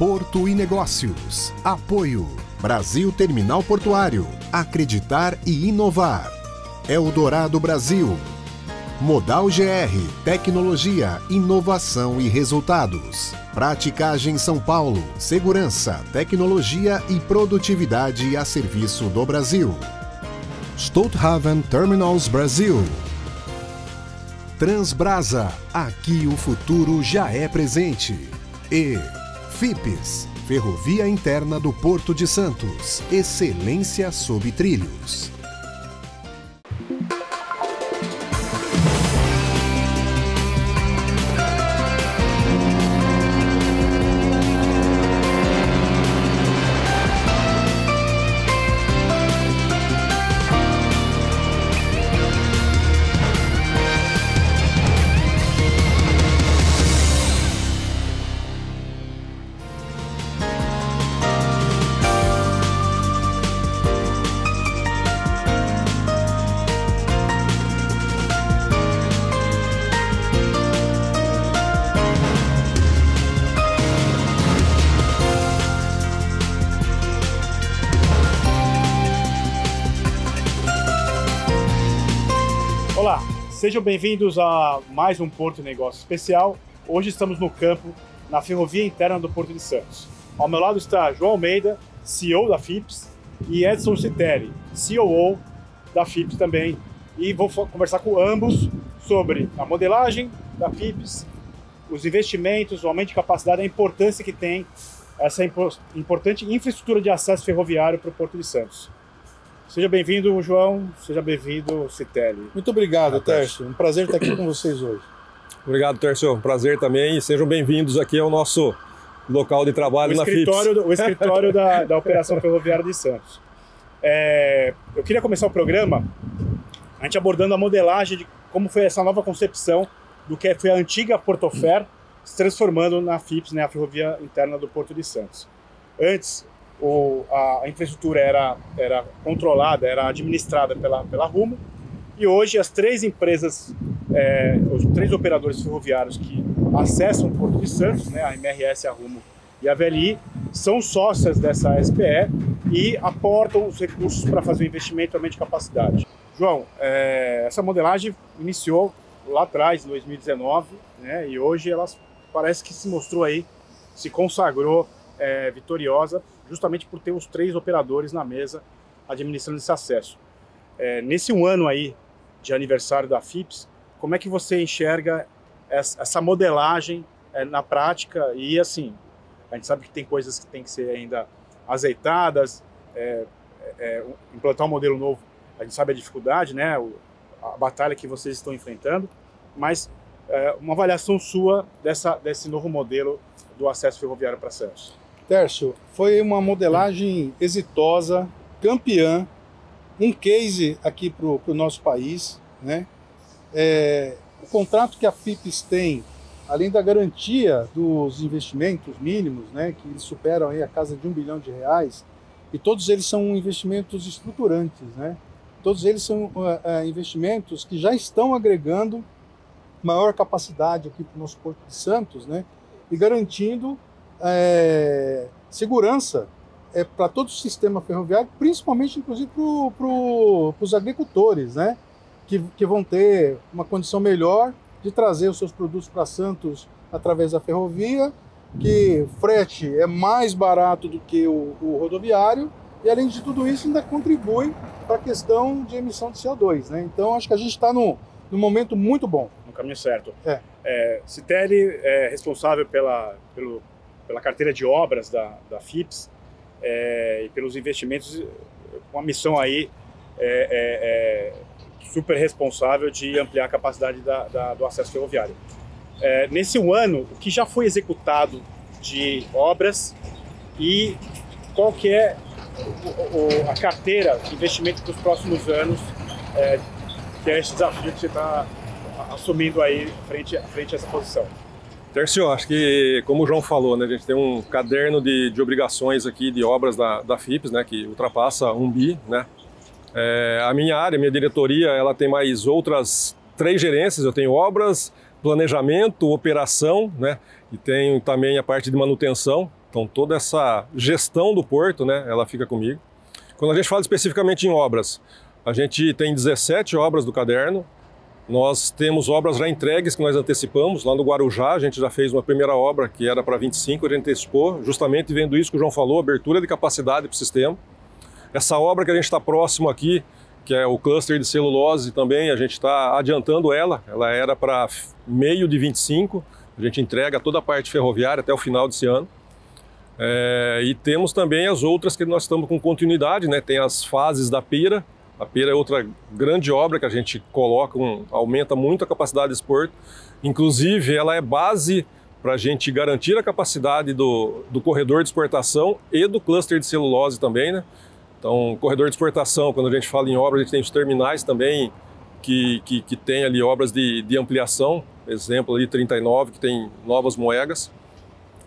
Porto e Negócios. Apoio. Brasil Terminal Portuário. Acreditar e inovar. Eldorado Brasil. Modal GR. Tecnologia, inovação e resultados. Praticagem São Paulo. Segurança, tecnologia e produtividade a serviço do Brasil. Stolthaven Terminals Brasil. Transbrasa. Aqui o futuro já é presente. E FIPS. Ferrovia Interna do Porto de Santos. Excelência sob trilhos. Olá, sejam bem-vindos a mais um Porto Negócio Especial. Hoje estamos no campo, na Ferrovia Interna do Porto de Santos. Ao meu lado está João Almeida, CEO da FIPS, e Edson Citelli, COO da FIPS também. E vou conversar com ambos sobre a modelagem da FIPS, os investimentos, o aumento de capacidade, a importância que tem essa importante infraestrutura de acesso ferroviário para o Porto de Santos. Seja bem-vindo, João. Seja bem-vindo, Citelli. Muito obrigado, Tércio. Um prazer estar aqui com vocês hoje. Obrigado, Tércio. Um prazer também. E sejam bem-vindos aqui ao nosso local de trabalho na FIPS. O escritório da Operação Ferroviária de Santos. Eu queria começar o programa a gente abordando a modelagem de como foi essa nova concepção do que foi a antiga Portofer se transformando na FIPS, né, a Ferrovia Interna do Porto de Santos. Antes, a infraestrutura era controlada, era administrada pela Rumo, e hoje as três empresas, os três operadores ferroviários que acessam o Porto de Santos, né, a MRS, a Rumo e a VLI, são sócias dessa SPE e aportam os recursos para fazer o investimento e aumento de capacidade. João, essa modelagem iniciou lá atrás, em 2019, né, e hoje ela parece que se mostrou aí, se consagrou vitoriosa, justamente por ter os três operadores na mesa administrando esse acesso. Nesse um ano aí de aniversário da FIPS, como é que você enxerga essa modelagem na prática? E assim, a gente sabe que tem coisas que tem que ser ainda azeitadas, implantar um modelo novo, a gente sabe a dificuldade, né, a batalha que vocês estão enfrentando, mas uma avaliação sua desse novo modelo do acesso ferroviário para Santos. Tércio, foi uma modelagem exitosa, campeã, um case aqui para o nosso país, né? O contrato que a FIPS tem, além da garantia dos investimentos mínimos, né, que eles superam aí a casa de R$1 bilhão, e todos eles são investimentos estruturantes, né? Todos eles são investimentos que já estão agregando maior capacidade aqui para o nosso Porto de Santos, né? E garantindo segurança para todo o sistema ferroviário, principalmente, inclusive, para os agricultores, né? Que vão ter uma condição melhor de trazer os seus produtos para Santos através da ferrovia, que frete é mais barato do que o rodoviário, e além de tudo isso ainda contribui para a questão de emissão de CO2, né? Então acho que a gente está num momento muito bom. No caminho certo. Citelli é responsável pela carteira de obras da FIPS e pelos investimentos, uma missão aí super responsável de ampliar a capacidade do acesso ferroviário. Nesse um ano, o que já foi executado de obras e qual que é a carteira de investimento para os próximos anos, que é esse desafio que você está assumindo aí frente a essa posição? Tércio, acho que, como o João falou, né, a gente tem um caderno de obrigações aqui de obras da FIPS, né, que ultrapassa 1 bi, né? A minha área, minha diretoria, ela tem mais outras 3 gerências. Eu tenho obras, planejamento, operação, né? E tenho também a parte de manutenção, Então toda essa gestão do porto, né, ela fica comigo. Quando a gente fala especificamente em obras, a gente tem 17 obras do caderno. Nós temos obras já entregues que nós antecipamos. Lá no Guarujá a gente já fez uma primeira obra que era para 25, a gente antecipou, justamente vendo isso que o João falou, abertura de capacidade para o sistema. Essa obra que a gente está próximo aqui, que é o cluster de celulose também, a gente está adiantando ela era para meio de 25, a gente entrega toda a parte ferroviária até o final desse ano. E temos também as outras que nós estamos com continuidade, né? Tem as fases da Pira. A Pira é outra grande obra que a gente coloca, aumenta muito a capacidade desse porto. Inclusive, ela é base para a gente garantir a capacidade do corredor de exportação e do cluster de celulose também, né? Então, corredor de exportação, quando a gente fala em obra, a gente tem os terminais também, que tem ali obras de ampliação, exemplo ali 39, que tem novas moegas.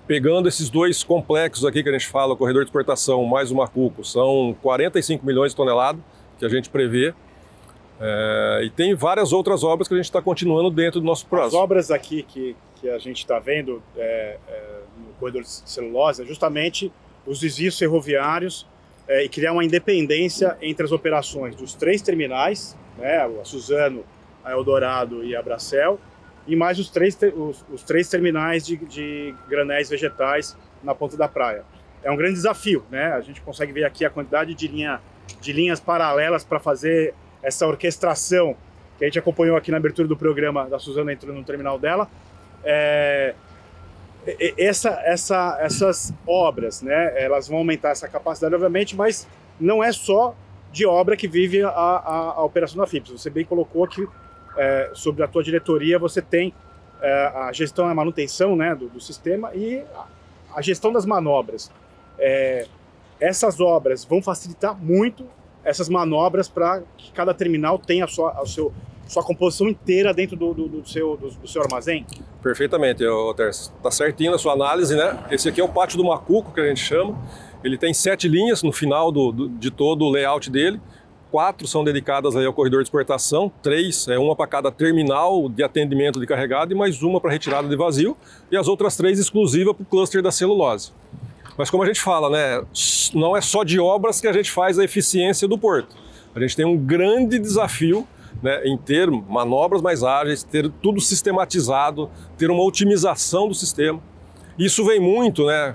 Pegando esses dois complexos aqui que a gente fala, o corredor de exportação mais o Macuco, são 45 milhões de toneladas que a gente prevê. E tem várias outras obras que a gente está continuando dentro do nosso prazo. As obras aqui que a gente está vendo no corredor de celulose é justamente os desvios ferroviários e criar uma independência entre as operações dos 3 terminais, né, a Suzano, a Eldorado e a Bracel, e mais os três terminais de granéis vegetais na ponta da praia. É um grande desafio, né? A gente consegue ver aqui a quantidade de linhas paralelas para fazer essa orquestração que a gente acompanhou aqui na abertura do programa da Suzano entrando no terminal dela. Essas obras, né, elas vão aumentar essa capacidade, obviamente, mas não é só de obra que vive a operação da FIPS. Você bem colocou que sobre a tua diretoria você tem a gestão e a manutenção, né, do sistema e a gestão das manobras. Essas obras vão facilitar muito essas manobras para que cada terminal tenha sua composição inteira dentro do seu armazém? Perfeitamente, Tércio. Está certinho na sua análise, né? Esse aqui é o pátio do Macuco, que a gente chama. Ele tem 7 linhas no final de todo o layout dele. 4 são dedicadas aí ao corredor de exportação, 3, uma para cada terminal de atendimento de carregado e mais uma para retirada de vazio, e as outras 3 exclusivas para o cluster da celulose. Mas como a gente fala, né, não é só de obras que a gente faz a eficiência do porto. A gente tem um grande desafio, né, em ter manobras mais ágeis, ter tudo sistematizado, ter uma otimização do sistema. Isso vem muito, né,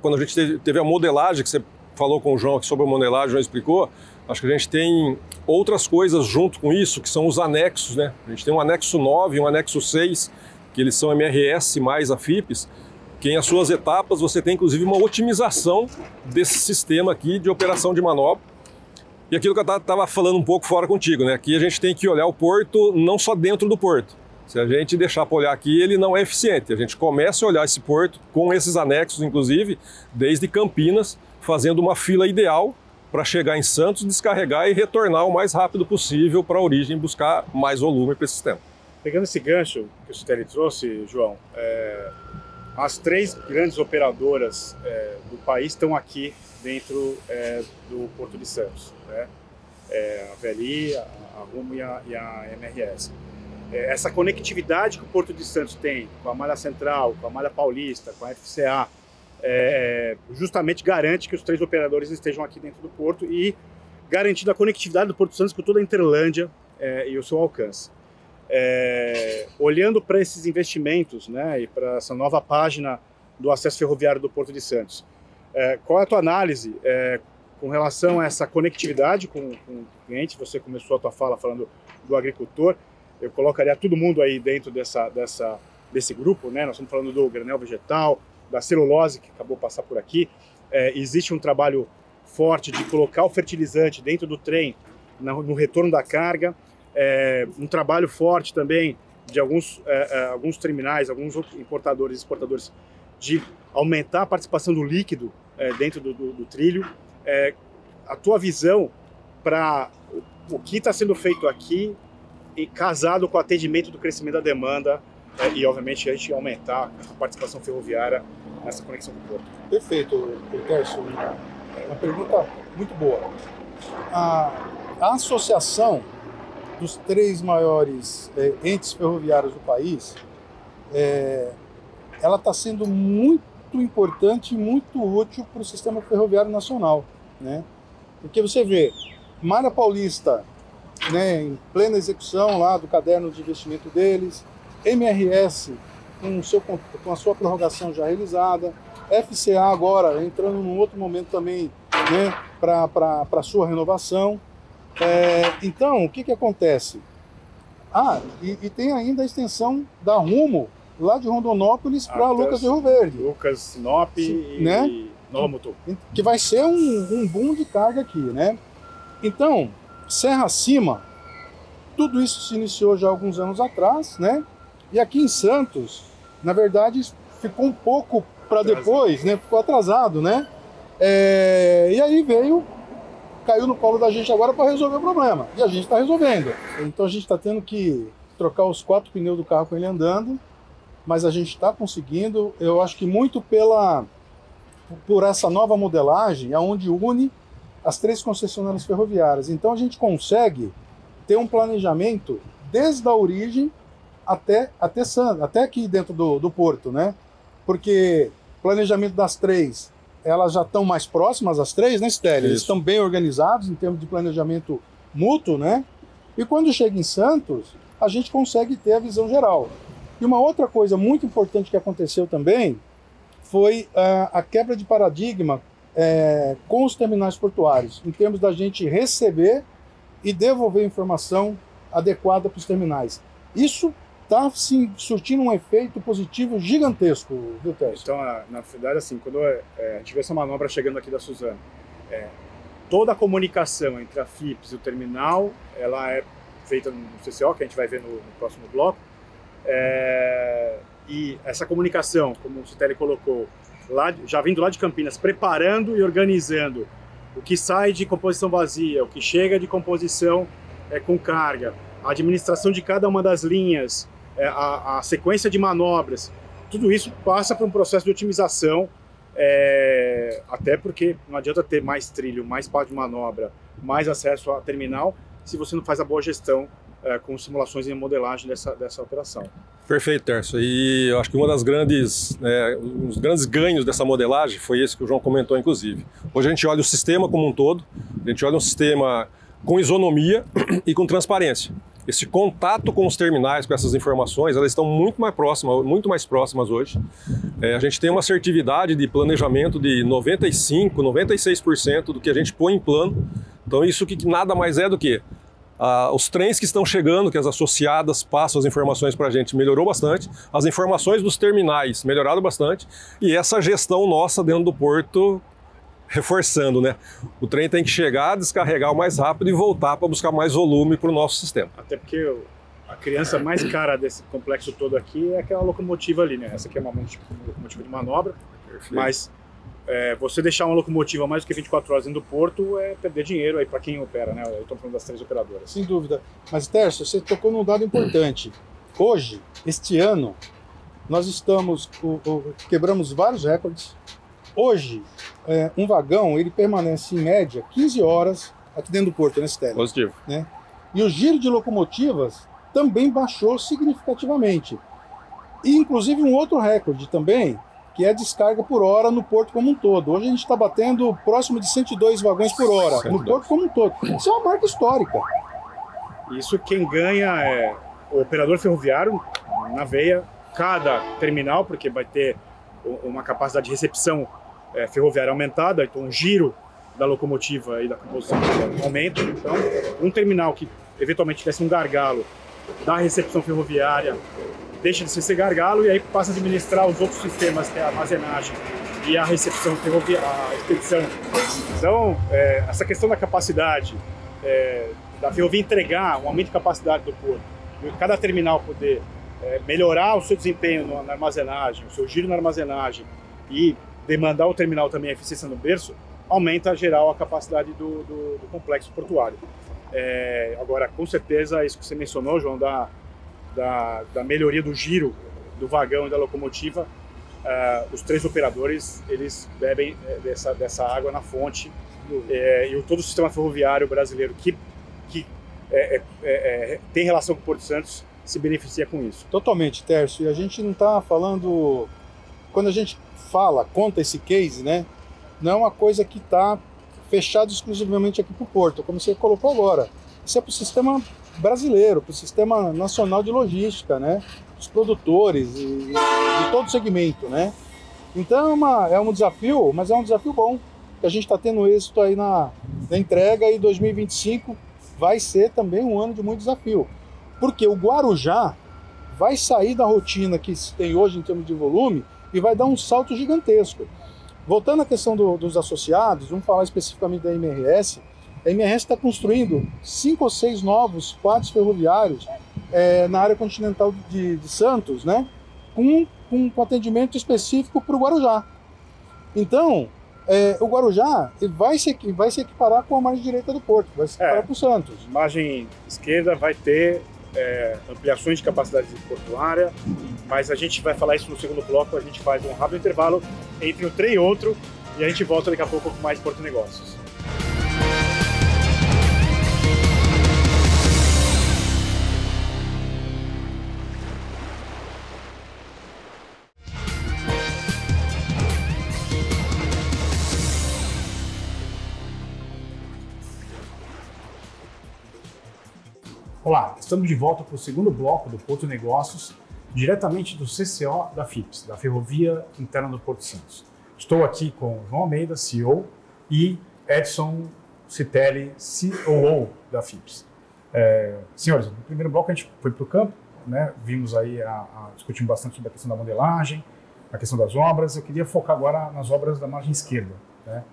quando a gente teve a modelagem, que você falou com o João aqui sobre a modelagem, o João explicou. Acho que a gente tem outras coisas junto com isso, que são os anexos, né? A gente tem um anexo 9 e um anexo 6, que eles são MRS mais a FIPS, que em as suas etapas você tem inclusive uma otimização desse sistema aqui de operação de manobra. E aquilo que eu estava falando um pouco fora contigo, né? Aqui a gente tem que olhar o porto não só dentro do porto. Se a gente deixar para olhar aqui, ele não é eficiente. A gente começa a olhar esse porto com esses anexos, inclusive, desde Campinas, fazendo uma fila ideal para chegar em Santos, descarregar e retornar o mais rápido possível para a origem, buscar mais volume para esse sistema. Pegando esse gancho que o Citelli trouxe, João, as 3 grandes operadoras do país estão aqui dentro do Porto de Santos, né? A VLI, a Rumo e a MRS. Essa conectividade que o Porto de Santos tem com a Malha Central, com a Malha Paulista, com a FCA, justamente garante que os 3 operadores estejam aqui dentro do porto e garantindo a conectividade do Porto de Santos com toda a Interlândia e o seu alcance. Olhando para esses investimentos, né, e para essa nova página do acesso ferroviário do Porto de Santos, qual é a tua análise com relação a essa conectividade com o cliente? Você começou a tua fala falando do agricultor, eu colocaria todo mundo aí dentro desse grupo, né? Nós estamos falando do granel vegetal, da celulose, que acabou de passar por aqui. Existe um trabalho forte de colocar o fertilizante dentro do trem, no retorno da carga. Um trabalho forte também de alguns terminais, alguns importadores e exportadores, de aumentar a participação do líquido dentro do trilho. A tua visão para o que está sendo feito aqui, e casado com o atendimento do crescimento da demanda e, obviamente, a gente aumentar a participação ferroviária nessa conexão com o porto. Perfeito, Tércio. Uma pergunta muito boa. A associação dos 3 maiores entes ferroviários do país, ela está sendo muito muito importante e muito útil para o sistema ferroviário nacional, né? Porque você vê, Malha Paulista, né, em plena execução lá do caderno de investimento deles, MRS com a sua prorrogação já realizada, FCA agora entrando num outro momento também, né, para a sua renovação. Então, o que acontece? E tem ainda a extensão da Rumo, lá de Rondonópolis para Lucas de Rio Verde. Lucas, Sinop e Nova Mutum. Que vai ser um boom de carga aqui, né? Então, Serra Acima, tudo isso se iniciou já há alguns anos atrás, né? E aqui em Santos, na verdade, ficou um pouco para depois, né? Ficou atrasado, né? E aí caiu no colo da gente agora para resolver o problema. E a gente está resolvendo. Então a gente está tendo que trocar os 4 pneus do carro com ele andando, mas a gente está conseguindo. Eu acho que muito por essa nova modelagem, onde une as 3 concessionárias ferroviárias. Então a gente consegue ter um planejamento desde a origem até aqui dentro do porto, né? Porque planejamento das 3, elas já estão mais próximas, as 3, né, Stélio? Eles estão bem organizados em termos de planejamento mútuo, né? E quando chega em Santos, a gente consegue ter a visão geral. E uma outra coisa muito importante que aconteceu também foi a quebra de paradigma com os terminais portuários, em termos da gente receber e devolver informação adequada para os terminais. Isso está surtindo um efeito positivo gigantesco, viu, Tércio? Então, na verdade, assim, quando a gente vê essa manobra chegando aqui da Suzano, toda a comunicação entre a FIPS e o terminal, ela é feita no CCO, que a gente vai ver no próximo bloco, e essa comunicação, como o Citelli colocou, já vindo lá de Campinas, preparando e organizando o que sai de composição vazia, o que chega de composição com carga, a administração de cada uma das linhas, a sequência de manobras, tudo isso passa por um processo de otimização, até porque não adianta ter mais trilho, mais espaço de manobra, mais acesso a terminal, se você não faz a boa gestão com simulações e modelagem dessa operação. Perfeito, Tércio. E eu acho que um dos grandes ganhos dessa modelagem foi esse que o João comentou, inclusive. Hoje a gente olha o sistema como um todo, a gente olha um sistema com isonomia e com transparência. Esse contato com os terminais, com essas informações, elas estão muito mais próximas hoje. A gente tem uma assertividade de planejamento de 95%, 96% do que a gente põe em plano. Então isso que nada mais é do que os trens que estão chegando, que as associadas passam as informações para a gente, melhorou bastante. As informações dos terminais melhoraram bastante. E essa gestão nossa dentro do porto reforçando, né? O trem tem que chegar, descarregar o mais rápido e voltar para buscar mais volume para o nosso sistema. Até porque a criança mais cara desse complexo todo aqui é aquela locomotiva ali, né? Essa aqui é uma locomotiva de manobra. Perfeito. Mas você deixar uma locomotiva mais do que 24 horas dentro do porto é perder dinheiro aí para quem opera, né? Eu estou falando das 3 operadoras. Sem dúvida. Mas, Tércio, você tocou num dado importante. Hoje, este ano, nós quebramos vários recordes. Hoje, um vagão, ele permanece em média 15 horas aqui dentro do porto, né, Stélio? Positivo. Né? E o giro de locomotivas também baixou significativamente. E, inclusive, um outro recorde também, que é a descarga por hora no porto como um todo. Hoje a gente está batendo próximo de 102 vagões por hora, no porto como um todo. Isso é uma marca histórica. Isso quem ganha é o operador ferroviário na veia, cada terminal, porque vai ter uma capacidade de recepção ferroviária aumentada, então o giro da locomotiva e da composição aumenta. Então, um terminal que eventualmente tivesse um gargalo da recepção ferroviária deixa de ser gargalo e aí passa a administrar os outros sistemas, que é a armazenagem e a recepção ferroviária, a expedição. Então, essa questão da capacidade da ferrovia entregar um aumento de capacidade do porto, e cada terminal poder melhorar o seu desempenho na armazenagem, o seu giro na armazenagem e demandar o terminal também a eficiência no berço, aumenta geral a capacidade do complexo portuário. Agora, com certeza, isso que você mencionou, João, da melhoria do giro do vagão e da locomotiva, os 3 operadores eles bebem dessa água na fonte, e todo o sistema ferroviário brasileiro que tem relação com o Porto Santos se beneficia com isso. Totalmente, Tércio. E a gente não está falando... Quando a gente conta esse case, né? Não é uma coisa que está fechada exclusivamente aqui para o Porto, como você colocou agora. Isso é para o sistema brasileiro, para o sistema nacional de logística, né? Os produtores e de todo segmento, né? Então é um desafio, mas é um desafio bom, que a gente está tendo êxito aí na entrega, e 2025 vai ser também um ano de muito desafio, porque o Guarujá vai sair da rotina que se tem hoje em termos de volume e vai dar um salto gigantesco. Voltando à questão dos associados, vamos falar especificamente da MRS. A MRS está construindo 5 ou 6 novos quadros ferroviários na área continental de Santos, né? Com atendimento específico para o Guarujá. Então, o Guarujá vai se equiparar com a margem direita do Porto, vai se equiparar com o Santos. Margem esquerda vai ter ampliações de capacidade portuária, mas a gente vai falar isso no segundo bloco. A gente faz um rápido intervalo entre um trem e outro e a gente volta daqui a pouco com mais Porto Negócios. Olá, estamos de volta para o segundo bloco do Porto Negócios, diretamente do CCO da FIPS, da Ferrovia Interna do Porto Santos. Estou aqui com João Almeida, CEO, e Edson Citelli, COO da FIPS. Senhores, no primeiro bloco a gente foi para o campo, né? Vimos aí, discutimos bastante sobre a questão da modelagem, a questão das obras. Eu queria focar agora nas obras da margem esquerda, né?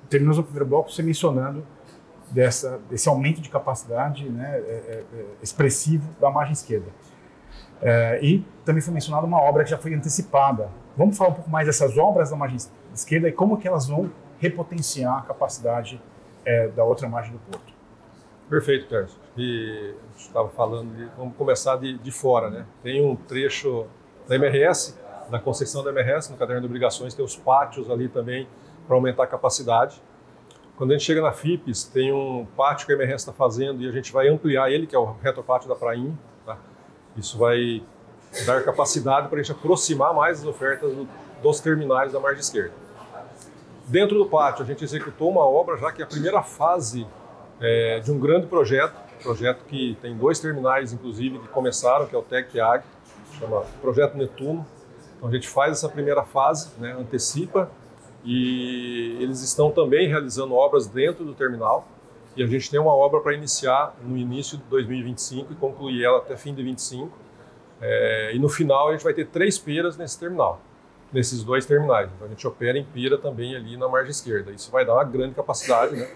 Terminamos o primeiro bloco você mencionando desse aumento de capacidade, né, expressivo da margem esquerda. E também foi mencionada uma obra que já foi antecipada. Vamos falar um pouco mais dessas obras da margem esquerda e como que elas vão repotenciar a capacidade da outra margem do Porto. Perfeito, Terço. E a gente estava falando, vamos começar de fora, né? Tem um trecho da MRS, da concessão da MRS, no caderno de obrigações, tem os pátios ali também para aumentar a capacidade. Quando a gente chega na FIPS, tem um pátio que a MRS está fazendo e a gente vai ampliar ele, que é o retropátio da Prainha. Tá? Isso vai dar capacidade para a gente aproximar mais as ofertas dos terminais da margem esquerda. Dentro do pátio, a gente executou uma obra já que é a primeira fase de um grande projeto que tem 2 terminais, inclusive, que começaram, que é o TEC-AG, chama Projeto Netuno. Então a gente faz essa primeira fase, né, antecipa, e eles estão também realizando obras dentro do terminal, e a gente tem uma obra para iniciar no início de 2025 e concluir ela até fim de 2025, e no final a gente vai ter 3 piras nesse terminal, nesses 2 terminais. Então a gente opera em pira também ali na margem esquerda. Isso vai dar uma grande capacidade, né?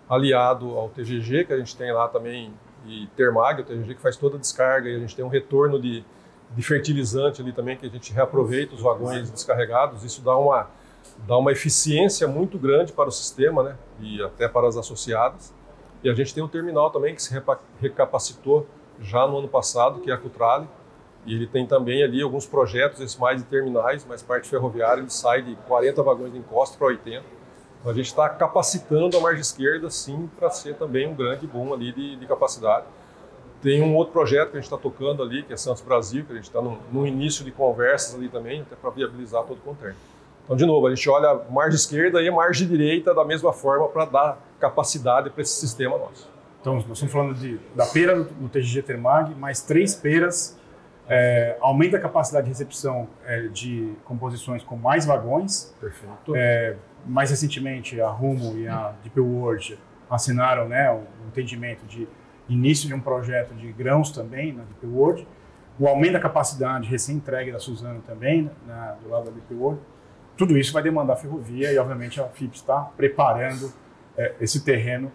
Aliado ao TGG, que a gente tem lá também, e Termag, o TGG que faz toda a descarga, e a gente tem um retorno de fertilizante ali também, que a gente reaproveita os vagões descarregados. Isso dá uma eficiência muito grande para o sistema, né? E até para as associadas. E a gente tem um terminal também que se recapacitou já no ano passado, que é a Cutrale, e ele tem também ali alguns projetos, esses mais de terminais, mas parte ferroviária, ele sai de 40 vagões de encosto para 80. Então a gente está capacitando a margem esquerda, sim, para ser também um grande boom ali de capacidade. Tem um outro projeto que a gente está tocando ali, que é Santos Brasil, que a gente está no início de conversas ali também, até para viabilizar todo o conterno. Então, de novo, a gente olha a margem esquerda e a margem direita da mesma forma para dar capacidade para esse sistema nosso. Então, nós estamos falando da pera do TGG Termag, mais 3 peras, aumenta a capacidade de recepção de composições com mais vagões. Perfeito. Mais recentemente, a Rumo e a DP World assinaram, né, um entendimento de início de um projeto de grãos também na DP World. O aumento da capacidade recém-entregue da Suzano também, do lado da DP World. Tudo isso vai demandar ferrovia e, obviamente, a FIPS está preparando esse terreno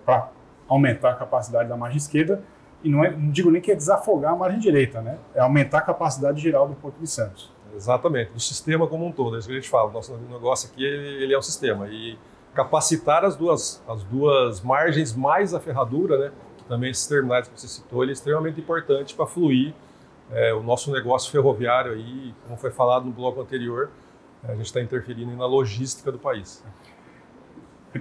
para aumentar a capacidade da margem esquerda. E não digo nem que é desafogar a margem direita, né? É aumentar a capacidade geral do Porto de Santos. Exatamente, do sistema como um todo. É isso que a gente fala. Nosso negócio aqui ele é um sistema. E capacitar as duas margens mais a ferradura, né? Que também esses terminais que você citou, ele é extremamente importante para fluir o nosso negócio ferroviário aí, como foi falado no bloco anterior. A gente está interferindo na logística do país.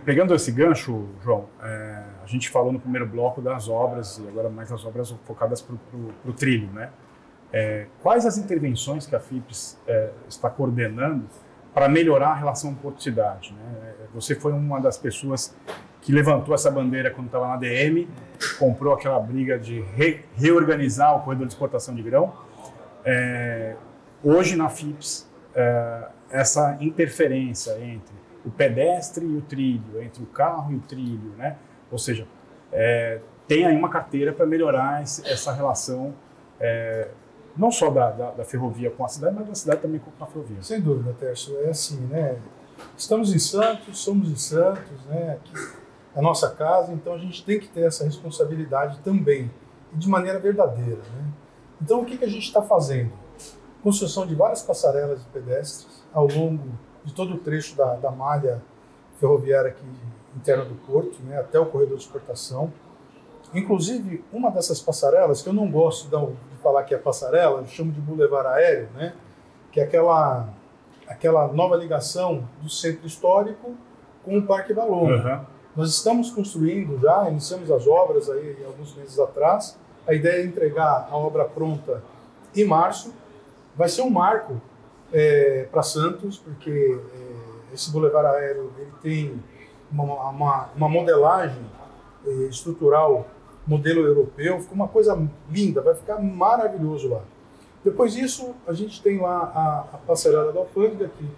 Pegando esse gancho, João, a gente falou no primeiro bloco das obras, e agora mais das obras focadas para o trilho, né? Quais as intervenções que a FIPS está coordenando para melhorar a relação porto-cidade, né? Você foi uma das pessoas que levantou essa bandeira quando estava na ADM, comprou aquela briga de reorganizar o corredor de exportação de grão. Hoje na FIPS, essa interferência entre o pedestre e o trilho, entre o carro e o trilho, né? Ou seja, tem aí uma carteira para melhorar essa relação, não só da ferrovia com a cidade, mas da cidade também com a ferrovia. Sem dúvida, Tércio. É assim, né? Estamos em Santos, somos de Santos, né? Aqui é a nossa casa, então a gente tem que ter essa responsabilidade também, e de maneira verdadeira, né? Então, o que a gente está fazendo? Construção de várias passarelas de pedestres ao longo de todo o trecho da malha ferroviária aqui interna do porto, né, até o corredor de exportação. Inclusive, uma dessas passarelas, que eu não gosto de falar que é passarela, eu chamo de boulevard aéreo, né, que é aquela nova ligação do centro histórico com o Parque Valongo. Uhum. Nós estamos construindo já, iniciamos as obras aí alguns meses atrás. A ideia é entregar a obra pronta em março. Vai ser um marco para Santos, porque esse boulevard aéreo ele tem uma modelagem estrutural, modelo europeu, ficou uma coisa linda, vai ficar maravilhoso lá. Depois disso, a gente tem lá a passarela da Alfândega, que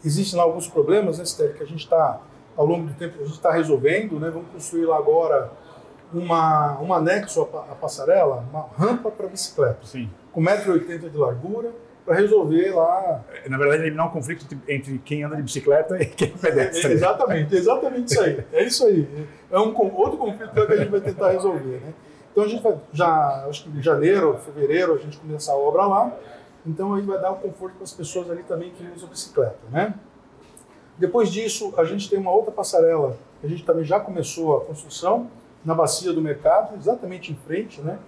existem lá alguns problemas, né, Stélio, que a gente está, ao longo do tempo, a gente está resolvendo, né? Vamos construir lá agora um anexo à passarela, uma rampa para bicicleta. Sim. Com 1,80 m de largura, para resolver lá... Na verdade, eliminar um conflito entre quem anda de bicicleta e quem pedestre. Exatamente isso aí. É isso aí. É outro conflito que a gente vai tentar resolver, né? Então a gente vai, acho que em janeiro, fevereiro, a gente começa a obra lá. Então aí vai dar um conforto para as pessoas ali também que usam bicicleta, né? Depois disso, a gente tem uma outra passarela, que a gente também já começou a construção, na bacia do mercado, exatamente em frente, né?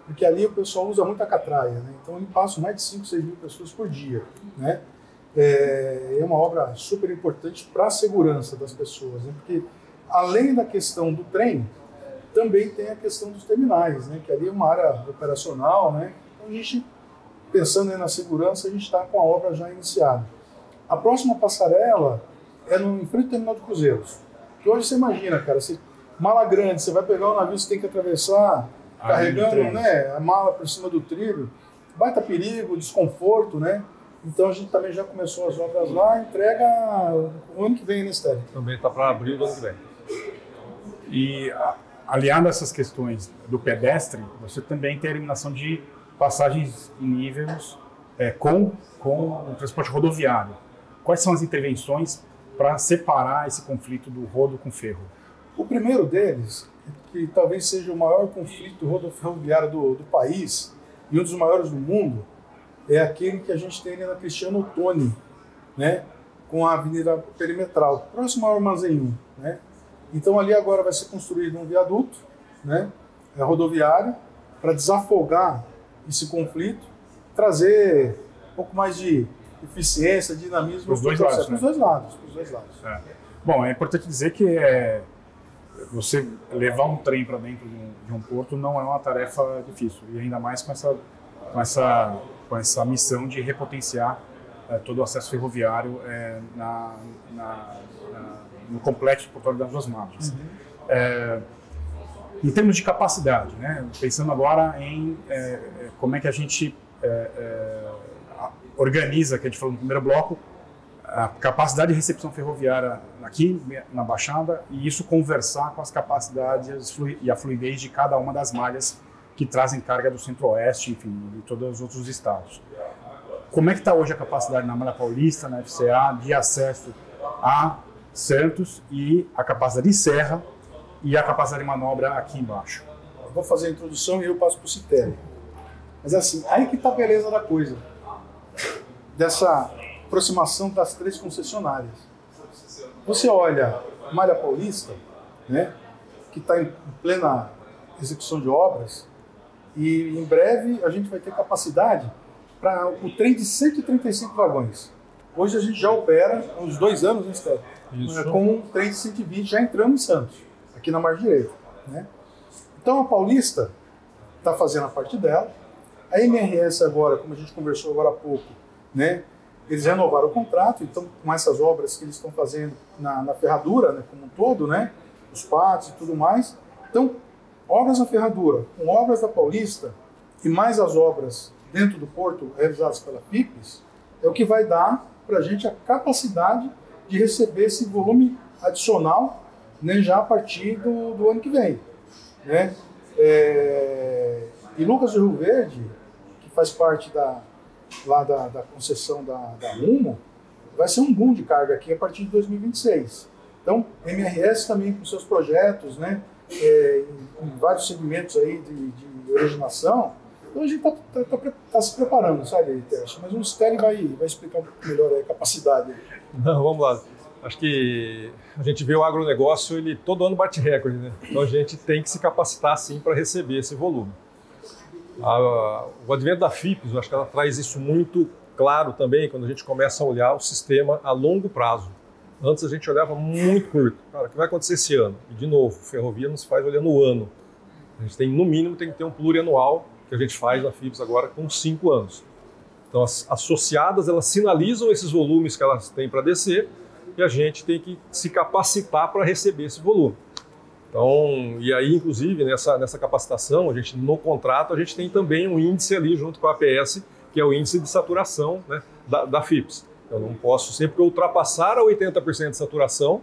Porque ali o pessoal usa muita catraia, né? Então ali passam mais de 5, 6 mil pessoas por dia, né? É uma obra super importante para a segurança das pessoas, né? Porque além da questão do trem, também tem a questão dos terminais, né? Que ali é uma área operacional, né? Então a gente, pensando aí na segurança, a gente está com a obra já iniciada. A próxima passarela é em frente ao terminal de cruzeiros. Que hoje você imagina, cara, mala grande, você vai pegar o navio, você tem que atravessar carregando, né, a mala por cima do trilho, baita perigo, desconforto, né? Então a gente também já começou as obras lá, entrega o ano que vem, né, Stélio? Também está para abril do ano que vem. E aliado a essas questões do pedestre, você também tem a eliminação de passagens em níveis com o transporte rodoviário. Quais são as intervenções para separar esse conflito do rodo com ferro? O primeiro deles, que talvez seja o maior conflito rodoviário do país e um dos maiores do mundo, é aquele que a gente tem ali na Cristiano Ottoni, né, com a Avenida Perimetral, próximo ao Armazém 1, né? Então ali agora vai ser construído um viaduto, né, rodoviário, para desafogar esse conflito, trazer um pouco mais de eficiência, dinamismo para os dois lados. Para os dois lados. Bom, é importante dizer que você levar um trem para dentro de um porto não é uma tarefa difícil, e ainda mais com essa missão de repotenciar todo o acesso ferroviário no complexo portuário das duas margens. Uhum. Em termos de capacidade, né, pensando agora em como é que a gente organiza, que a gente falou no primeiro bloco, a capacidade de recepção ferroviária aqui na Baixada, e isso conversar com as capacidades e a fluidez de cada uma das malhas que trazem carga do Centro-Oeste, enfim, de todos os outros estados. Como é que está hoje a capacidade na Malha Paulista, na FCA, de acesso a Santos, e a capacidade de serra e a capacidade de manobra aqui embaixo? Eu vou fazer a introdução e eu passo para o Citelli. Mas assim, aí que está a beleza da coisa, dessa aproximação das três concessionárias. Você olha a Malha Paulista, né, que está em plena execução de obras, e em breve a gente vai ter capacidade para o trem de 135 vagões. Hoje a gente já opera, há uns 2 anos, né, Stélio? Com um trem de 120 já entrando em Santos, aqui na margem direita, né? Então a Paulista está fazendo a parte dela, A MRS agora, como a gente conversou agora há pouco, né, eles renovaram o contrato, então com essas obras que eles estão fazendo na ferradura, né, como um todo, né, os pátios e tudo mais. Então, obras na ferradura, com obras da Paulista e mais as obras dentro do porto realizadas pela FIPS, é o que vai dar para a gente a capacidade de receber esse volume adicional, né, já a partir do ano que vem. Né? E Lucas do Rio Verde, que faz parte da concessão da Rumo, vai ser um boom de carga aqui a partir de 2026. Então, MRS também com seus projetos, né, em vários segmentos aí de originação. Então a gente está se preparando, sabe, Tércio? Mas o Stelly vai explicar um pouco melhor a capacidade. Não, vamos lá. Acho que a gente vê o agronegócio, ele todo ano bate recorde, né? Então a gente tem que se capacitar sim para receber esse volume. O advento da FIPS, eu acho que ela traz isso muito claro também quando a gente começa a olhar o sistema a longo prazo. Antes a gente olhava muito curto. Cara, o que vai acontecer esse ano? E de novo, ferrovia não se faz olhando o ano. A gente tem, no mínimo, tem que ter um plurianual que a gente faz na FIPS agora com 5 anos. Então as associadas, elas sinalizam esses volumes que elas têm para descer e a gente tem que se capacitar para receber esse volume. Então, e aí, inclusive, nessa capacitação, a gente, no contrato, a gente tem também um índice ali junto com a APS, que é o índice de saturação, né, da FIPS. Eu não posso, sempre que eu ultrapassar a 80% de saturação,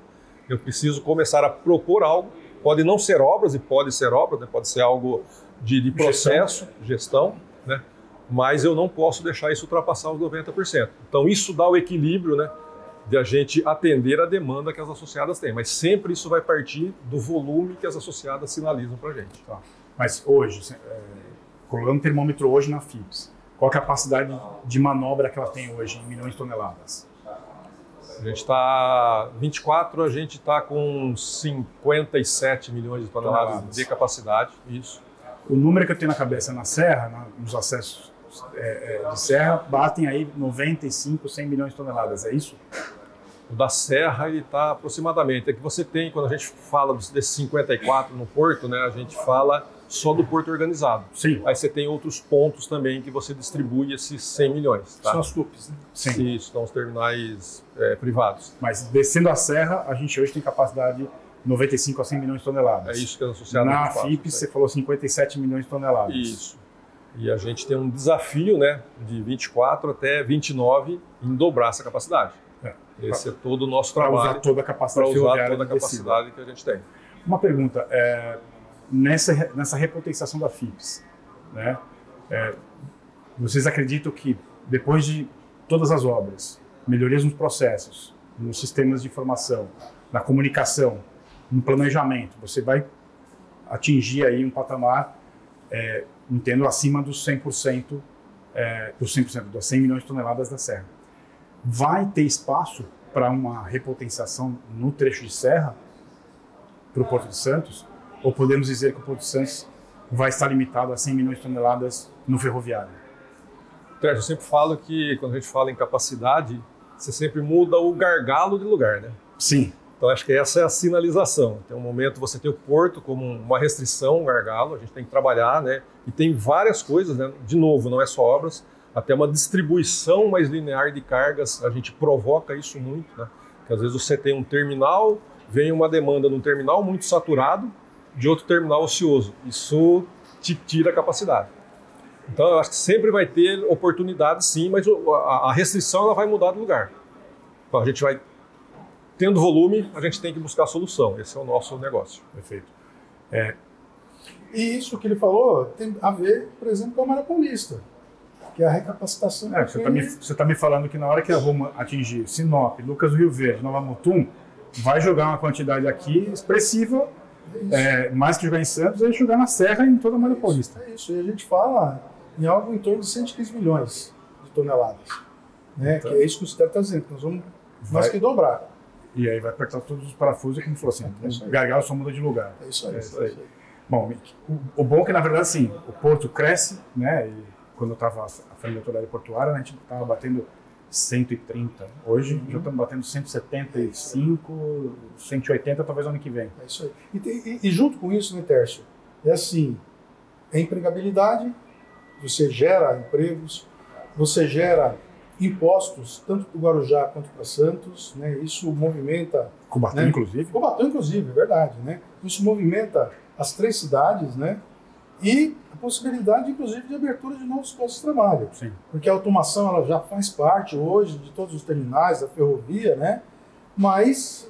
eu preciso começar a propor algo. Pode não ser obras, e pode ser obras, né, pode ser algo de processo, gestão, né, mas eu não posso deixar isso ultrapassar os 90%. Então, isso dá o equilíbrio, né, de a gente atender a demanda que as associadas têm. Mas sempre isso vai partir do volume que as associadas sinalizam para a gente. Tá. Mas hoje, colocando o termômetro hoje na FIPS, qual a capacidade de manobra que ela tem hoje em milhões de toneladas? A gente está, 24, a gente está com 57 milhões de toneladas de capacidade, isso. O número que eu tenho na cabeça na serra, nos acessos de serra, batem aí 95, 100 milhões de toneladas, é isso? O da serra ele está aproximadamente, é que você tem, quando a gente fala desses 54 no porto, né, a gente fala só do porto organizado. Sim. Aí você tem outros pontos também que você distribui esses 100 milhões. Tá? São as TUPs, né? Sim. Isso, são os terminais privados. Mas descendo a serra, a gente hoje tem capacidade de 95 a 100 milhões de toneladas. É isso que as associadas na FIPS, você falou 57 milhões de toneladas. Isso. E a gente tem um desafio, né, de 24 até 29 em dobrar essa capacidade. Esse é todo o nosso trabalho. Para usar toda a capacidade que a gente tem. Uma pergunta, nessa repotenciação da FIPS, né, vocês acreditam que depois de todas as obras, melhorias nos processos, nos sistemas de informação, na comunicação, no planejamento, você vai atingir aí um patamar, entendo, acima dos 100%, das 100 milhões de toneladas da serra. Vai ter espaço para uma repotenciação no trecho de serra para o Porto de Santos? Ou podemos dizer que o Porto de Santos vai estar limitado a 100 milhões de toneladas no ferroviário? Eu sempre falo que quando a gente fala em capacidade, você sempre muda o gargalo de lugar, né? Sim. Então acho que essa é a sinalização. Tem um momento você tem o porto como uma restrição, um gargalo, a gente tem que trabalhar, né? E tem várias coisas, né? De novo, não é só obras, até uma distribuição mais linear de cargas, a gente provoca isso muito, né? Porque às vezes você tem um terminal, vem uma demanda num terminal muito saturado, de outro terminal ocioso. Isso te tira a capacidade. Então eu acho que sempre vai ter oportunidade sim, mas a restrição ela vai mudar de lugar. Então a gente vai tendo volume, a gente tem que buscar solução. Esse é o nosso negócio. Perfeito. E isso que ele falou tem a ver, por exemplo, com a Malha Paulista, que é a recapacitação. Você está me falando que na hora que a Rumo atingir Sinop, Lucas do Rio Verde, Nova Mutum, vai jogar uma quantidade aqui expressiva, mais que jogar em Santos, é jogar na Serra e em toda a Malha Paulista. É isso, e a gente fala em algo em torno de 115 milhões de toneladas. Né? Então, que é isso que o Stelly está dizendo, que nós vamos mais que dobrar. E aí vai apertar todos os parafusos, como falou assim, o gargalo só muda de lugar. É isso aí. Bom, o bom é que, na verdade, sim, o porto cresce, né? E quando eu estava à frente da autoridade portuária, a gente estava batendo 130. Hoje já estamos batendo 175, 180, talvez ano que vem. É isso aí. E junto com isso, né, Tércio? É assim, empregabilidade, você gera empregos, você gera impostos, tanto para o Guarujá quanto para Santos, né? Isso movimenta... Cubatão, né? inclusive. Cubatão, inclusive, é verdade, né? Isso movimenta as 3 cidades, né? E a possibilidade, inclusive, de abertura de novos postos de trabalho. Sim. Porque a automação ela já faz parte hoje de todos os terminais da ferrovia, né? Mas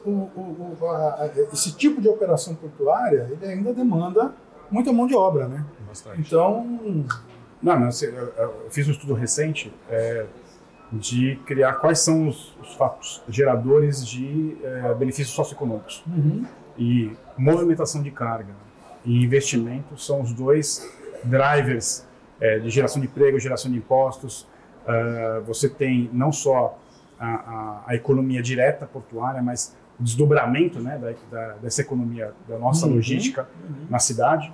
esse tipo de operação portuária ele ainda demanda muita mão de obra, né? Bastante. Então... Não, eu fiz um estudo recente de criar quais são os fatos geradores de benefícios socioeconômicos. E movimentação de carga e investimento são os 2 drivers de geração de emprego, geração de impostos. Você tem não só a economia direta portuária, mas o desdobramento, né, dessa economia, da nossa logística na cidade.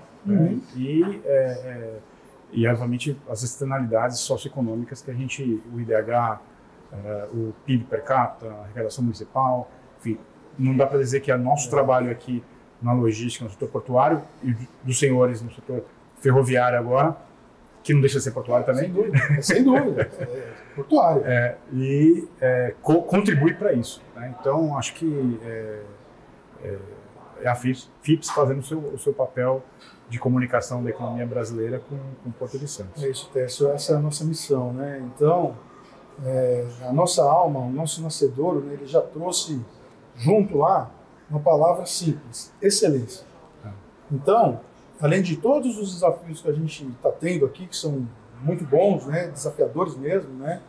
E, obviamente, as externalidades socioeconômicas que a gente, o IDH, o PIB per capita, a arrecadação municipal, enfim, não dá para dizer que é nosso trabalho aqui na logística, no setor portuário, e dos senhores no setor ferroviário agora, que não deixa de ser portuário também. Sem dúvida, portuário. Contribui para isso, né? Então, acho que é a FIPS fazendo o seu papel de comunicação da economia brasileira com o Porto de Santos. É isso, Técio, essa é a nossa missão, né? Então, a nossa alma, o nosso nascedouro, né, ele já trouxe junto lá uma palavra simples: excelência. Então, além de todos os desafios que a gente está tendo aqui, que são muito bons, né, desafiadores mesmo, né,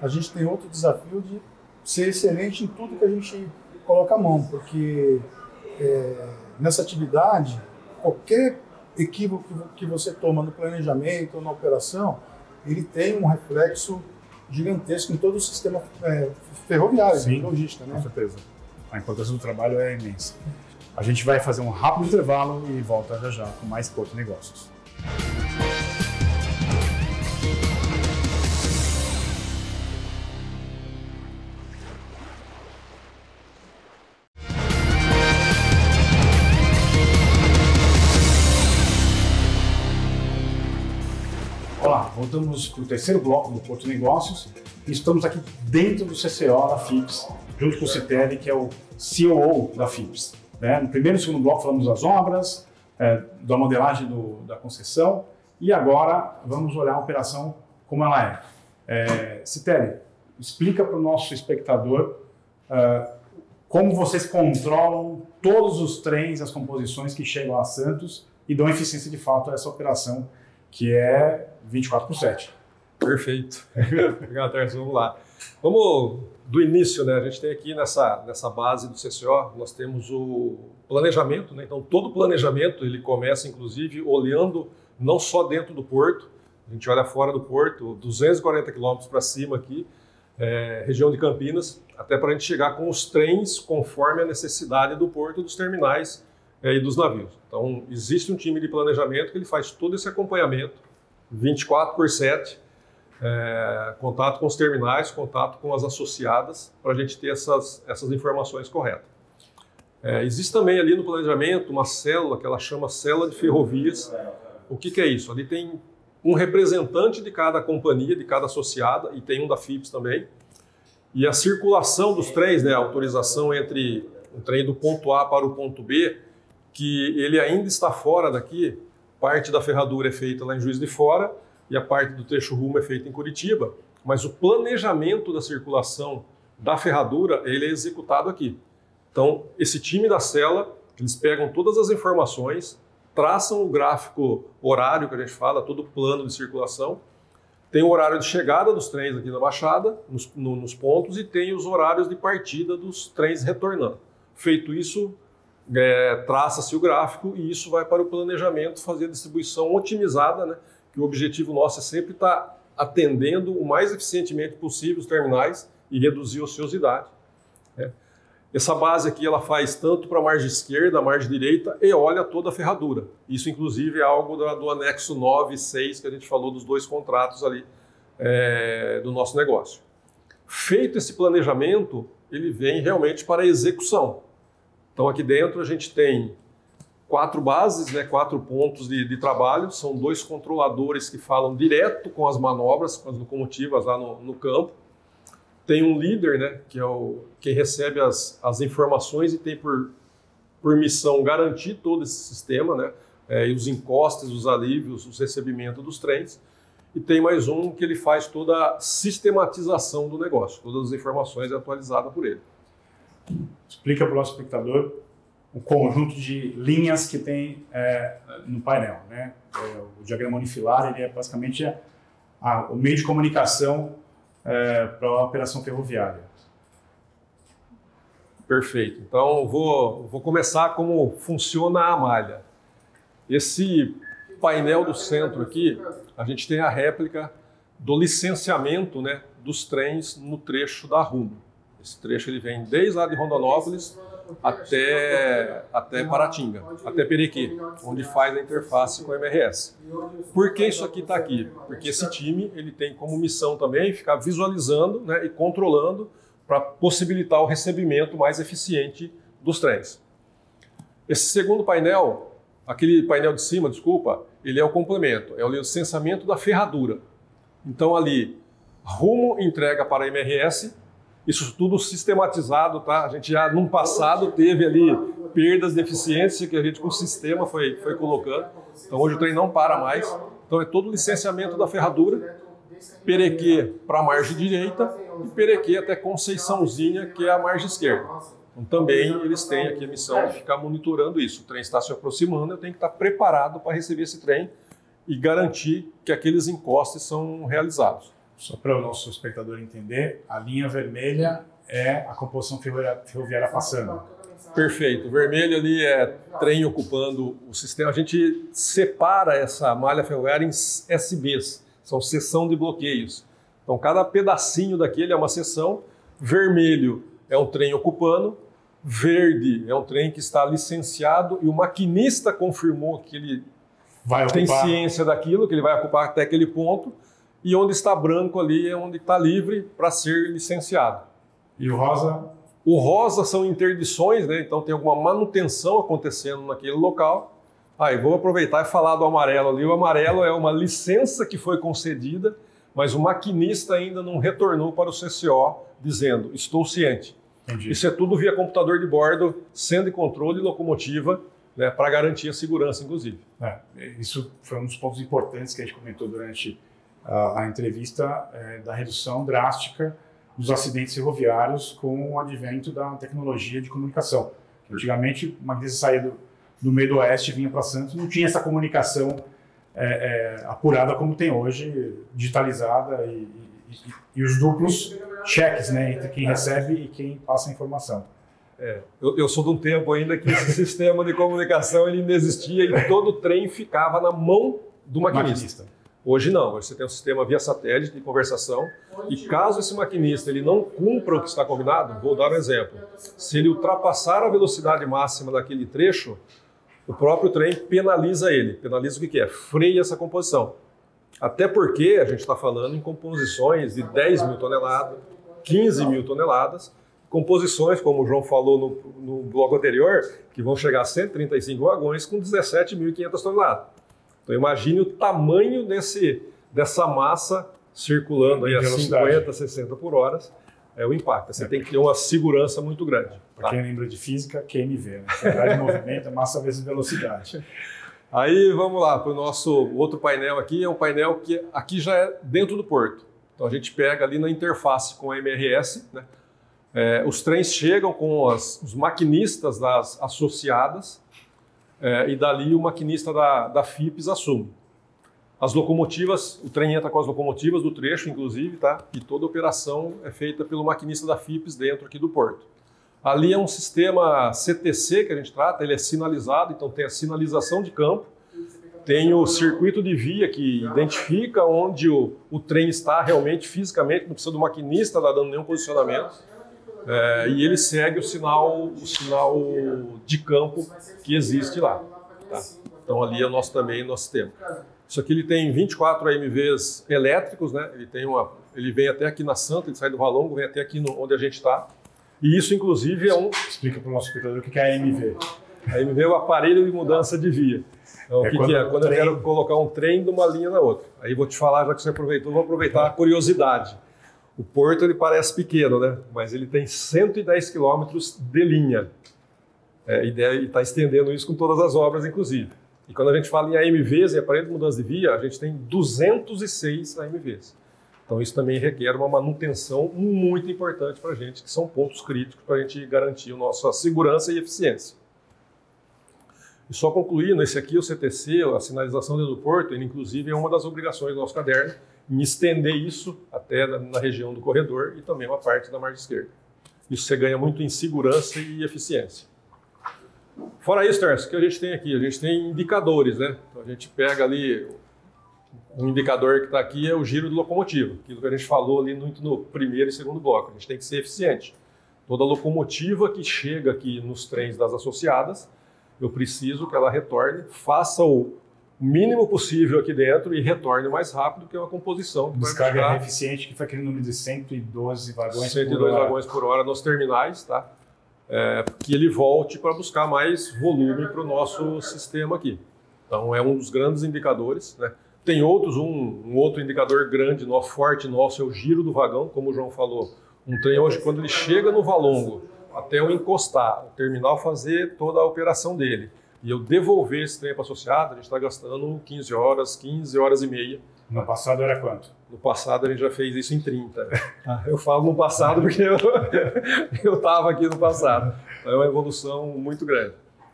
a gente tem outro desafio de ser excelente em tudo que a gente coloca a mão, porque nessa atividade, qualquer equívoco que você toma no planejamento ou na operação, ele tem um reflexo gigantesco em todo o sistema ferroviário, Sim, logística, né? Com certeza. A importância do trabalho é imensa. A gente vai fazer um rápido intervalo e volta já já com mais Porto Negócios. Olá, voltamos para o terceiro bloco do Porto Negócios e estamos aqui dentro do CCO da FIPS, junto com o Citelli, que é o COO da FIPS. No primeiro e segundo bloco falamos das obras, da modelagem da concessão, e agora vamos olhar a operação como ela é. Citelli, explica para o nosso espectador como vocês controlam todos os trens, as composições que chegam a Santos e dão eficiência de fato a essa operação, que é 24/7. Perfeito. Obrigado, Tércio. Vamos lá. Vamos do início, né? A gente tem aqui nessa base do CCO, nós temos o planejamento, né? Então, todo o planejamento, ele começa, inclusive, olhando não só dentro do porto, a gente olha fora do porto, 240 quilômetros para cima aqui, região de Campinas, até para a gente chegar com os trens conforme a necessidade do porto, dos terminais e dos navios. Então, existe um time de planejamento que ele faz todo esse acompanhamento, 24/7, contato com os terminais, contato com as associadas, para a gente ter essas informações corretas. Existe também ali no planejamento uma célula que ela chama célula de ferrovias. O que é isso? Ali tem um representante de cada companhia, de cada associada, e tem um da FIPS também. E a circulação dos trens, né, a autorização entre o trem do ponto A para o ponto B, que ele ainda está fora daqui, parte da ferradura é feita lá em Juiz de Fora e a parte do trecho rumo é feita em Curitiba, mas o planejamento da circulação da ferradura, ele é executado aqui. Então, esse time da célula, eles pegam todas as informações, traçam o gráfico horário que a gente fala, todo o plano de circulação, tem o horário de chegada dos trens aqui na Baixada, nos pontos, e tem os horários de partida dos trens retornando. Feito isso, traça-se o gráfico e isso vai para o planejamento fazer a distribuição otimizada, né? Que o objetivo nosso é sempre estar atendendo o mais eficientemente possível os terminais e reduzir a ociosidade. Essa base aqui ela faz tanto para a margem esquerda, a margem direita e olha toda a ferradura. Isso inclusive é algo do anexo 9 e 6 que a gente falou dos 2 contratos ali do nosso negócio. Feito esse planejamento, ele vem realmente para a execução. Então aqui dentro a gente tem 4 bases, né, 4 pontos de trabalho, são 2 controladores que falam direto com as manobras, com as locomotivas lá no campo. Tem um líder, né, que é quem recebe as informações e tem por missão garantir todo esse sistema, né, e os encostes, os alívios, os recebimentos dos trens. E tem mais um que ele faz toda a sistematização do negócio, todas as informações atualizadas por ele. Explica para o nosso espectador o conjunto de linhas que tem no painel, né? O diagrama unifilar ele é basicamente o meio de comunicação para a operação ferroviária. Perfeito. Então, vou começar como funciona a malha. Esse painel do centro aqui, a gente tem a réplica do licenciamento, né, dos trens no trecho da Rumo. Esse trecho ele vem desde lá de Rondonópolis até Paratinga, até Perequê, onde faz a interface com a MRS. Por que isso aqui está aqui? Porque esse time ele tem como missão também ficar visualizando, né, e controlando para possibilitar o recebimento mais eficiente dos trens. Esse segundo painel, aquele painel de cima, desculpa, ele é o complemento, é o licenciamento da ferradura. Então ali, Rumo entrega para a MRS, isso tudo sistematizado, tá? A gente já, no passado, teve ali perdas de eficiência que a gente, com o sistema, foi colocando. Então, hoje o trem não para mais. Então, é todo o licenciamento da ferradura, Perequê para a margem direita e Perequê até Conceiçãozinha, que é a margem esquerda. Então, também eles têm aqui a missão de ficar monitorando isso. O trem está se aproximando, eu tenho que estar preparado para receber esse trem e garantir que aqueles encostes são realizados. Só para o nosso espectador entender, a linha vermelha é a composição ferroviária passando. Perfeito. O vermelho ali é trem ocupando o sistema. A gente separa essa malha ferroviária em SBs, são seção de bloqueios. Então, cada pedacinho daquele é uma seção. Vermelho é um trem ocupando, verde é um trem que está licenciado e o maquinista confirmou que ele tem ciência daquilo, que ele vai ocupar até aquele ponto. E onde está branco ali é onde está livre para ser licenciado. E o rosa? O rosa são interdições, né? Então tem alguma manutenção acontecendo naquele local. E vou aproveitar e falar do amarelo ali. O amarelo é uma licença que foi concedida, mas o maquinista ainda não retornou para o CCO dizendo, estou ciente. Entendi. Isso é tudo via computador de bordo, sendo de controle e locomotiva, né, para garantir a segurança, inclusive. Isso foi um dos pontos importantes que a gente comentou durante a entrevista, da redução drástica dos acidentes ferroviários com o advento da tecnologia de comunicação. Antigamente, uma vez saía do meio do oeste e vinha para Santos, não tinha essa comunicação apurada como tem hoje, digitalizada e os duplos cheques, né, entre quem recebe e quem passa a informação. Eu sou de um tempo ainda que esse sistema de comunicação ele ainda existia e todo o trem ficava na mão do maquinista. Hoje não, hoje você tem um sistema via satélite de conversação e caso esse maquinista ele não cumpra o que está combinado, vou dar um exemplo. Se ele ultrapassar a velocidade máxima daquele trecho, o próprio trem penaliza ele. Penaliza o que é? Freia essa composição. Até porque a gente está falando em composições de 10 mil toneladas, 15 mil toneladas, composições, como o João falou no bloco anterior, que vão chegar a 135 vagões com 17.500 toneladas. Então imagine o tamanho dessa massa circulando aí a 50, 60 por hora, o impacto. Você tem que ter uma segurança muito grande. Para quem lembra de física, QMV, né? Velocidade de movimento é massa vezes velocidade. Aí vamos lá para o nosso outro painel aqui, é um painel que aqui já é dentro do porto. Então a gente pega ali na interface com a MRS, né? Os trens chegam com os maquinistas das associadas, e dali o maquinista da FIPS assume. As locomotivas, o trem entra com as locomotivas do trecho, inclusive, tá? E toda a operação é feita pelo maquinista da FIPS dentro aqui do porto. Ali é um sistema CTC que a gente trata, ele é sinalizado, então tem a sinalização de campo, tem o circuito de via que identifica onde o trem está realmente, fisicamente, não precisa do maquinista estar dando nenhum posicionamento. E ele segue o sinal de campo que existe lá. Tá? Então ali é também o nosso sistema. Isso aqui ele tem 24 AMVs elétricos, né? Ele vem até aqui na Santa, ele sai do Valongo, vem até aqui onde a gente está. E isso inclusive é Explica para o nosso espectador o que é AMV. A MV é o aparelho de mudança de via. Então, o que é? Quando eu quero colocar um trem de uma linha na outra. Aí vou te falar, já que você aproveitou, vou aproveitar a curiosidade. O porto ele parece pequeno, né? Mas ele tem 110 quilômetros de linha. E está estendendo isso com todas as obras, inclusive. E quando a gente fala em AMVs, em aparelho de mudança de via, a gente tem 206 AMVs. Então isso também requer uma manutenção muito importante para a gente, que são pontos críticos para a gente garantir a nossa segurança e eficiência. E só concluindo, esse aqui, o CTC, a sinalização dentro do porto, ele inclusive é uma das obrigações do nosso caderno, em estender isso até na região do corredor e também uma parte da margem esquerda. Isso você ganha muito em segurança e eficiência. Fora isso, Tércio, o que a gente tem aqui? A gente tem indicadores, né? Então a gente pega ali, um indicador que está aqui é o giro de locomotiva, aquilo que a gente falou ali muito no primeiro e segundo bloco. A gente tem que ser eficiente. Toda locomotiva que chega aqui nos trens das associadas, eu preciso que ela retorne, faça o mínimo possível aqui dentro e retorne mais rápido, que é uma composição. Descarga eficiente, que foi aquele número de 112 vagões por hora. 102 vagões por hora nos terminais, tá? Que ele volte para buscar mais volume para o nosso sistema aqui. Então é um dos grandes indicadores, né? Tem outros, um outro indicador grande, forte nosso, é o giro do vagão, como o João falou. Um trem hoje, quando ele chega no valongo, até eu encostar, o terminal fazer toda a operação dele, e eu devolver esse trem para associado, a gente está gastando 15 horas e meia. No passado era quanto? No passado a gente já fez isso em 30. Eu falo no passado porque eu estava aqui no passado. É uma evolução muito grande.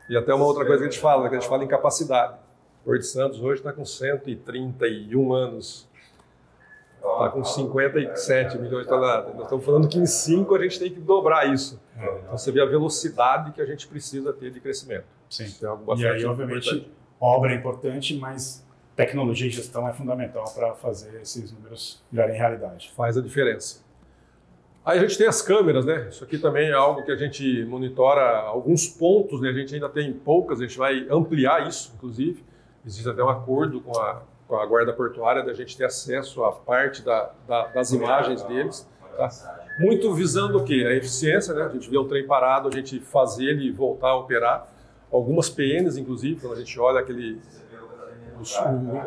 E até uma outra coisa que a gente fala em capacidade. O Porto de Santos hoje está com 131 anos. Está com 57 milhões de toneladas. Nós estamos falando que em 5 a gente tem que dobrar isso. Então você vê a velocidade que a gente precisa ter de crescimento. Sim. Isso é algo bastante importante. Obviamente, obra é importante, mas tecnologia e gestão é fundamental para fazer esses números virarem realidade. Faz a diferença. Aí a gente tem as câmeras, né? Isso aqui também é algo que a gente monitora alguns pontos, né? A gente ainda tem poucas, a gente vai ampliar isso, inclusive. Existe até um acordo com a guarda portuária da gente ter acesso à parte das imagens deles. Tá? Muito visando o quê? A eficiência, né? A gente vê um trem parado, a gente fazer ele voltar a operar. Algumas PNs, inclusive, quando a gente olha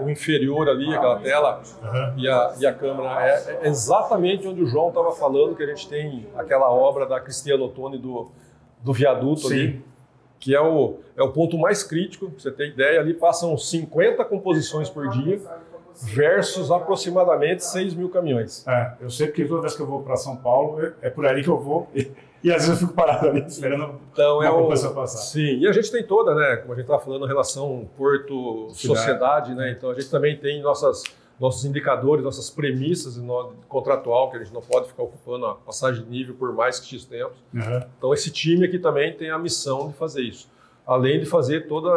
o inferior ali, aquela tela, e a câmera, é exatamente onde o João estava falando, que a gente tem aquela obra da Cristiano Ottoni do viaduto. Sim. Ali, que é o ponto mais crítico. Pra você ter ideia, ali passam 50 composições por dia versus aproximadamente 6 mil caminhões. Eu sei porque toda vez que eu vou para São Paulo, é por ali que eu vou. E às vezes eu fico parado ali esperando a composição passar. Sim, e a gente tem toda, né, como a gente estava falando, relação porto-sociedade, né? Então a gente também tem nossos indicadores, nossas premissas contratual, que a gente não pode ficar ocupando a passagem de nível por mais que X tempos. Então esse time aqui também tem a missão de fazer isso. Além de fazer todo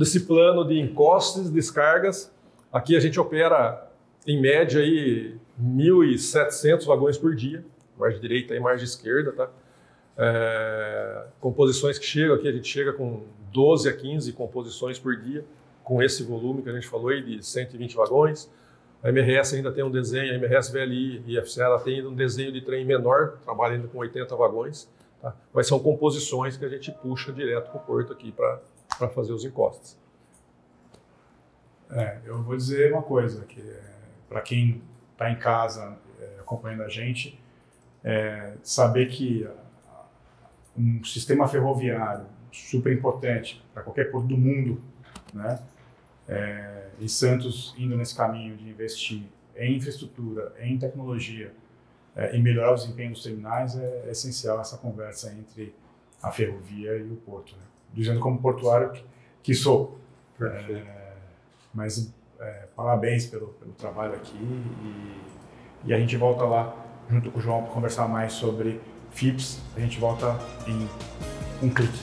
esse plano de encostes, descargas. Aqui a gente opera, em média, 1.700 vagões por dia, margem direita e margem esquerda, tá? Composições que chegam aqui, a gente chega com 12 a 15 composições por dia, com esse volume que a gente falou aí de 120 vagões. A MRS ainda tem um desenho, a MRS VLI e FCA ela tem um desenho de trem menor, trabalha ainda com 80 vagões, tá? Mas são composições que a gente puxa direto para o porto aqui para fazer os encostes. Eu vou dizer uma coisa, que para quem está em casa acompanhando a gente, saber que um sistema ferroviário super importante para qualquer porto do mundo, né? E Santos indo nesse caminho de investir em infraestrutura, em tecnologia e melhorar o desempenho dos terminais, é essencial essa conversa entre a ferrovia e o porto, né? Dizendo como portuário que sou. Mas parabéns pelo trabalho aqui e a gente volta lá junto com o João para conversar mais sobre FIPS. A gente volta em um clique.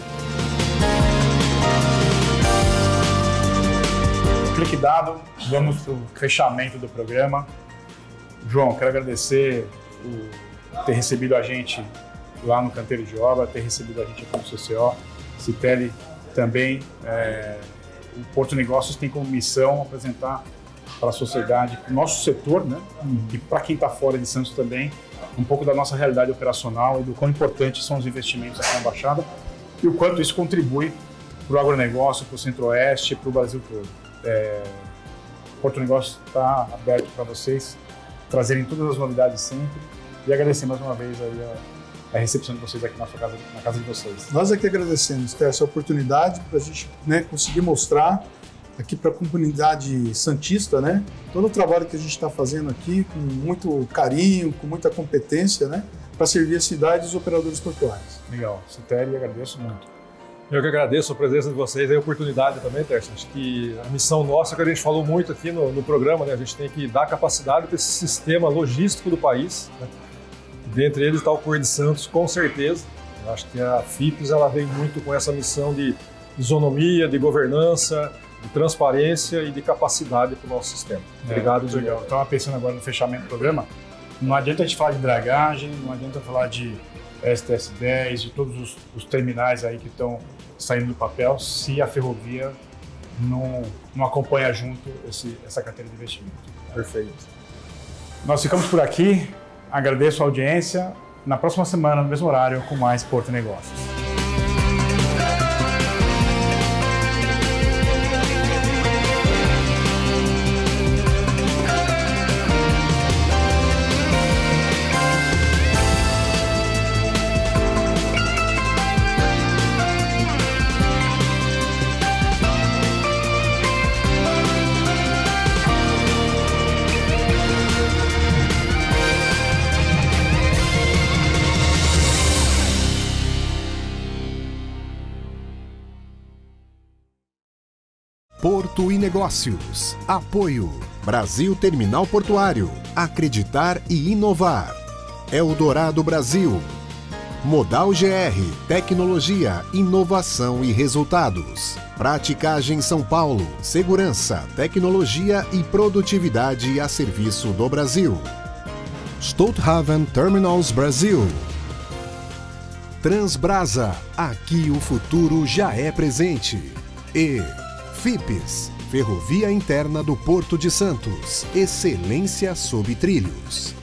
Clique dado, vamos para o fechamento do programa. João, quero agradecer por ter recebido a gente lá no canteiro de obra, ter recebido a gente aqui no CCO, Citelli também. O Porto Negócios tem como missão apresentar para a sociedade, para o nosso setor, né? E para quem está fora de Santos também, um pouco da nossa realidade operacional e do quão importantes são os investimentos aqui na Baixada e o quanto isso contribui para o agronegócio, para o Centro-Oeste, para o Brasil todo. Porto Negócio está aberto para vocês trazerem todas as novidades sempre e agradecer mais uma vez aí a recepção de vocês aqui na casa de vocês. Nós aqui agradecemos ter essa oportunidade para a gente, né, conseguir mostrar aqui para a comunidade santista, né, todo o trabalho que a gente está fazendo aqui com muito carinho, com muita competência, né, para servir a cidade e os operadores portuários. Legal, Citeri, agradeço muito. Eu que agradeço a presença de vocês e a oportunidade também, Tércio. Acho que a missão nossa, que a gente falou muito aqui no programa, né? A gente tem que dar capacidade para esse sistema logístico do país, né? Dentre eles está o Porto de Santos, com certeza. Eu acho que a FIPS ela vem muito com essa missão de isonomia, de governança, de transparência e de capacidade para o nosso sistema. Obrigado, muito legal. Estava pensando agora no fechamento do programa. Não adianta a gente falar de dragagem, não adianta falar de STS-10, de todos os terminais aí que estão saindo do papel, se a ferrovia não acompanha junto essa carteira de investimento. Perfeito. Nós ficamos por aqui, agradeço a audiência. Na próxima semana, no mesmo horário, com mais Porto Negócios. Porto e Negócios. Apoio. Brasil Terminal Portuário. Acreditar e inovar. Eldorado Brasil. Modal GR. Tecnologia, inovação e resultados. Praticagem São Paulo. Segurança, tecnologia e produtividade a serviço do Brasil. Stolthaven Terminals Brasil. Transbrasa. Aqui o futuro já é presente. E FIPS, Ferrovia Interna do Porto de Santos. Excelência sob trilhos.